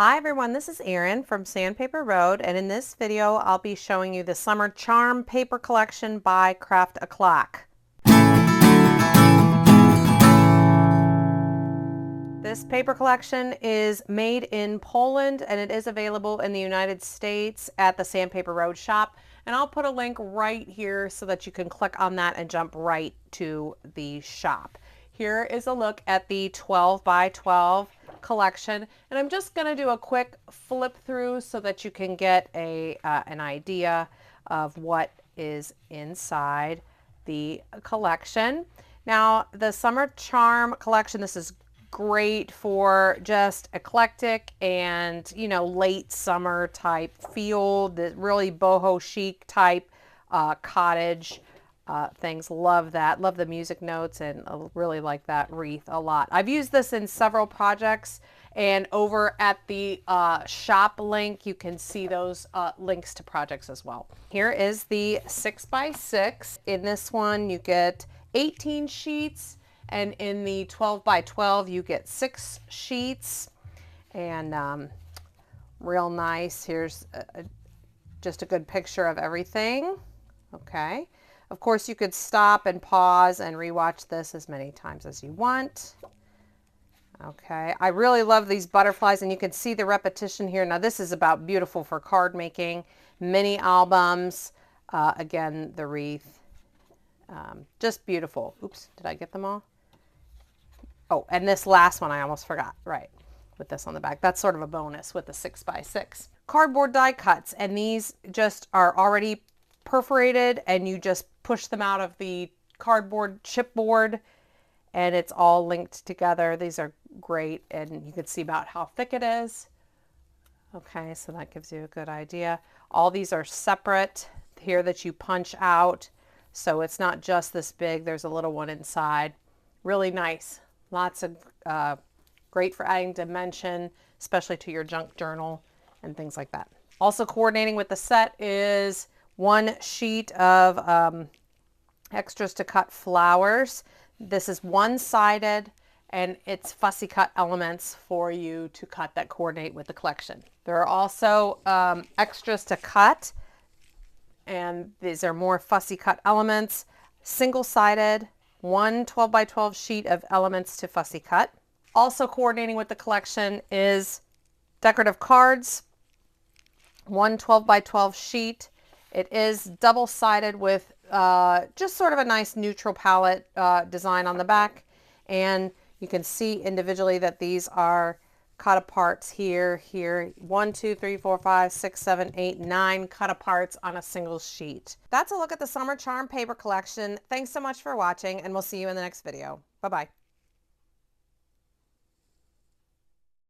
Hi everyone, this is Erin from Sandpaperroad, and in this video I'll be showing you the Summer Charm Paper Collection by Craft a Clock. This paper collection is made in Poland and it is available in the United States at the Sandpaperroad shop, and I'll put a link right here so that you can click on that and jump right to the shop. Here is a look at the 12 by 12 collection, and I'm just going to do a quick flip through so that you can get an idea of what is inside the collection. Now, the Summer Charm collection, this is great for just eclectic and, you know, late summer type feel, the really boho chic type cottage things. Love that. Love the music notes, and really like that wreath a lot. I've used this in several projects, and over at the shop link you can see those links to projects as well. Here is the 6x6. In this one you get 18 sheets, and in the 12 by 12 you get 6 sheets, and real nice. Here's just a good picture of everything. Okay. Of course, you could stop and pause and rewatch this as many times as you want. Okay, I really love these butterflies, and you can see the repetition here. Now, this is about beautiful for card making, mini albums. Again, the wreath, just beautiful. Oops, did I get them all? Oh, and this last one I almost forgot, right, with this on the back. That's sort of a bonus with the 6x6. Cardboard die cuts, and these just are already perforated, and you just push them out of the cardboard chipboard, and it's all linked together. These are great, and you can see about how thick it is. Okay, so that gives you a good idea. All these are separate here that you punch out, so it's not just this big. There's a little one inside. Really nice. Lots of great for adding dimension, especially to your junk journal and things like that. Also coordinating with the set is one sheet of extras to cut flowers. This is one-sided, and it's fussy cut elements for you to cut that coordinate with the collection. There are also extras to cut, and these are more fussy cut elements. Single-sided, one 12 by 12 sheet of elements to fussy cut. Also coordinating with the collection is decorative cards, one 12 by 12 sheet. It is double-sided with just sort of a nice neutral palette design on the back, and you can see individually that these are cut aparts here, 1, 2, 3, 4, 5, 6, 7, 8, 9 cut aparts on a single sheet. That's a look at the Summer Charm Paper Collection. Thanks so much for watching, and we'll see you in the next video. Bye-bye.